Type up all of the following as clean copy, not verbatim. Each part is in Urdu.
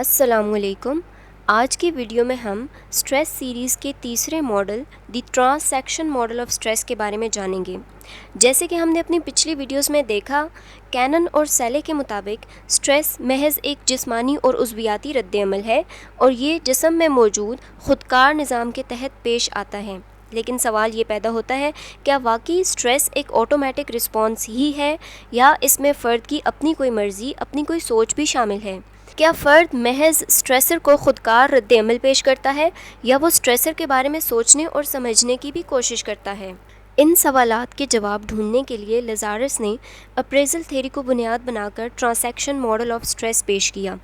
السلام علیکم۔ آج کی ویڈیو میں ہم سٹریس سیریز کے تیسرے model the trans model of stress کے بارے میں جانیں گے۔ جیسے کہ ہم نے اپنی پچھلی ویڈیوز میں دیکھا، کینن اور سیلے کے مطابق سٹریس محض ایک جسمانی اور عضویاتی رد عمل ہے اور یہ جسم میں موجود خودکار نظام کے تحت پیش آتا ہے۔ لیکن سوال یہ پیدا ہوتا ہے، کیا واقعی سٹریس ایک آٹومیٹک رسپانس ہی ہے یا اس میں فرد کی اپنی کوئی مرضی، اپنی کوئی سوچ بھی شامل ہے؟ کیا فرد محض سٹریسر کو خودکار رد عمل پیش کرتا ہے یا وہ سٹریسر کے بارے میں سوچنے اور سمجھنے کی بھی کوشش کرتا ہے؟ ان سوالات کے جواب ڈھونڈنے کے لیے لزارس نے اپریزل تھیوری کو بنیاد بنا کر ٹرانسیکشن ماڈل آف سٹریس پیش کیا۔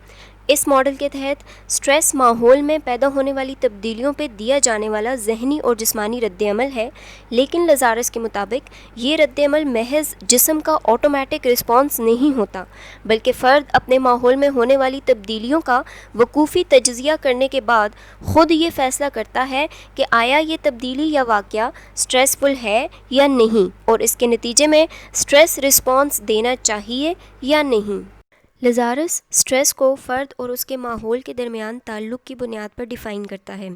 اس ماڈل کے تحت سٹریس ماحول میں پیدا ہونے والی تبدیلیوں پہ دیا جانے والا ذہنی اور جسمانی رد عمل ہے، لیکن لزارس کے مطابق یہ رد عمل محض جسم کا آٹومیٹک رسپانس نہیں ہوتا، بلکہ فرد اپنے ماحول میں ہونے والی تبدیلیوں کا وقوفی تجزیہ کرنے کے بعد خود یہ فیصلہ کرتا ہے کہ آیا یہ تبدیلی یا واقعہ سٹریسفل ہے یا نہیں، اور اس کے نتیجے میں سٹریس رسپانس دینا چاہیے یا نہیں۔ لزارس سٹریس کو فرد اور اس کے ماحول کے درمیان تعلق کی بنیاد پر ڈیفائن کرتا ہے۔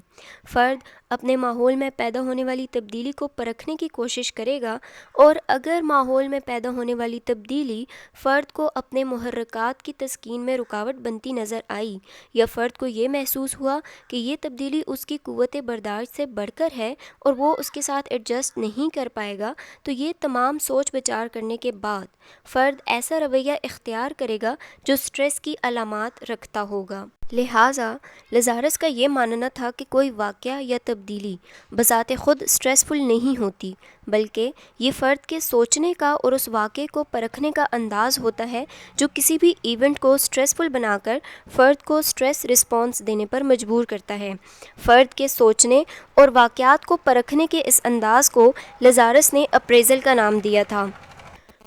فرد اپنے ماحول میں پیدا ہونے والی تبدیلی کو پرکھنے کی کوشش کرے گا، اور اگر ماحول میں پیدا ہونے والی تبدیلی فرد کو اپنے محرکات کی تسکین میں رکاوٹ بنتی نظر آئی، یا فرد کو یہ محسوس ہوا کہ یہ تبدیلی اس کی قوت برداشت سے بڑھ کر ہے اور وہ اس کے ساتھ ایڈجسٹ نہیں کر پائے گا، تو یہ تمام سوچ بچار کرنے کے بعد فرد ایسا رویہ اختیار کرے گا جو سٹریس کی علامات رکھتا ہوگا۔ لہٰذا لزارس کا یہ ماننا تھا کہ کوئی واقعہ یا تبدیلی بذات خود سٹریسفل نہیں ہوتی، بلکہ یہ فرد کے سوچنے کا اور اس واقعے کو پرکھنے کا انداز ہوتا ہے جو کسی بھی ایونٹ کو سٹریسفل بنا کر فرد کو سٹریس رسپانس دینے پر مجبور کرتا ہے۔ فرد کے سوچنے اور واقعات کو پرکھنے کے اس انداز کو لزارس نے اپریزل کا نام دیا تھا۔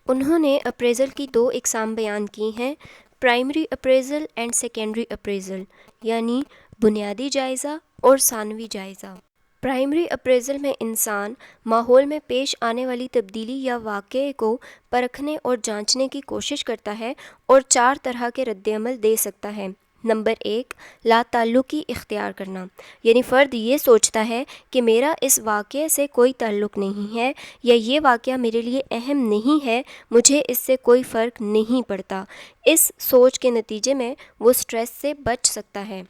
انہوں نے اپریزل کی دو اقسام بیان کی ہیں، primary appraisal and secondary appraisal, یعنی بنیادی جائزہ اور ثانوی جائزہ۔ پرائمری اپریزل میں انسان ماحول میں پیش آنے والی تبدیلی یا واقعے کو پرکھنے اور جانچنے کی کوشش کرتا ہے اور چار طرح کے رد عمل دے سکتا ہے۔ نمبر 1، لا تعلقی اختیار کرنا، یعنی فرد یہ سوچتا ہے کہ میرا اس واقعے سے کوئی تعلق نہیں ہے، یا یہ واقعہ میرے لیے اہم نہیں ہے، مجھے اس سے کوئی فرق نہیں پڑتا۔ اس سوچ کے نتیجے میں وہ سٹریس سے بچ سکتا ہے۔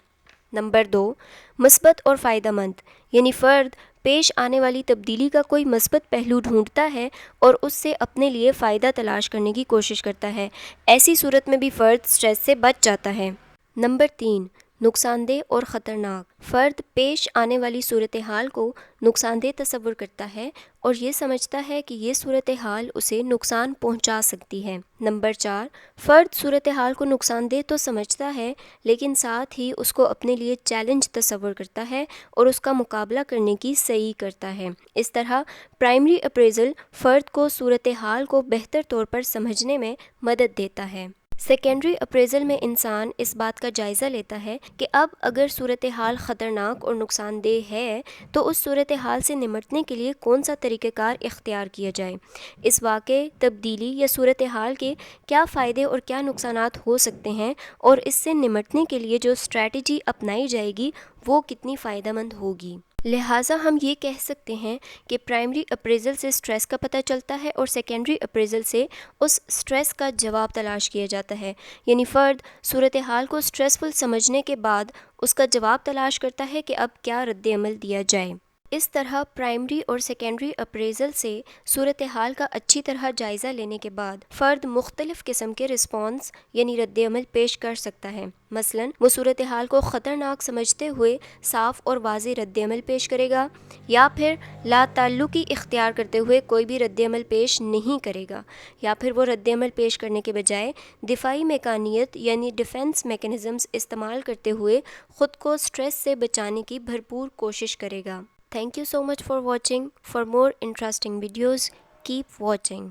نمبر 2، مثبت اور فائدہ مند، یعنی فرد پیش آنے والی تبدیلی کا کوئی مثبت پہلو ڈھونڈتا ہے اور اس سے اپنے لیے فائدہ تلاش کرنے کی کوشش کرتا ہے۔ ایسی صورت میں بھی فرد سٹریس سے بچ جاتا ہے۔ نمبر 3، نقصان دہ اور خطرناک، فرد پیش آنے والی صورتحال کو نقصان دہ تصور کرتا ہے اور یہ سمجھتا ہے کہ یہ صورتحال اسے نقصان پہنچا سکتی ہے۔ نمبر 4، فرد صورتحال کو نقصان دہ تو سمجھتا ہے، لیکن ساتھ ہی اس کو اپنے لیے چیلنج تصور کرتا ہے اور اس کا مقابلہ کرنے کی سعی کرتا ہے۔ اس طرح پرائمری اپریزل فرد کو صورتحال کو بہتر طور پر سمجھنے میں مدد دیتا ہے۔ سیکنڈری اپریزل میں انسان اس بات کا جائزہ لیتا ہے کہ اب اگر صورتحال خطرناک اور نقصان دہ ہے تو اس صورتحال سے نمٹنے کے لیے کون سا طریقہ کار اختیار کیا جائے، اس واقعے، تبدیلی یا صورتحال کے کیا فائدے اور کیا نقصانات ہو سکتے ہیں، اور اس سے نمٹنے کے لیے جو اسٹریٹجی اپنائی جائے گی وہ کتنی فائدہ مند ہوگی۔ لہٰذا ہم یہ کہہ سکتے ہیں کہ پرائمری اپریزل سے سٹریس کا پتہ چلتا ہے اور سیکنڈری اپریزل سے اس سٹریس کا جواب تلاش کیا جاتا ہے، یعنی فرد صورتحال کو سٹریسفل سمجھنے کے بعد اس کا جواب تلاش کرتا ہے کہ اب کیا رد عمل دیا جائے۔ اس طرح پرائمری اور سیکنڈری اپریزل سے صورتحال کا اچھی طرح جائزہ لینے کے بعد فرد مختلف قسم کے رسپانس یعنی رد عمل پیش کر سکتا ہے۔ مثلاً وہ صورتحال کو خطرناک سمجھتے ہوئے صاف اور واضح رد عمل پیش کرے گا، یا پھر لا تعلقی اختیار کرتے ہوئے کوئی بھی رد عمل پیش نہیں کرے گا، یا پھر وہ رد عمل پیش کرنے کے بجائے دفاعی میکانیت یعنی ڈیفنس میکانزمز استعمال کرتے ہوئے خود کو سٹریس سے بچانے کی بھرپور کوشش کرے گا۔ Thank you so much for watching. For more interesting videos, keep watching.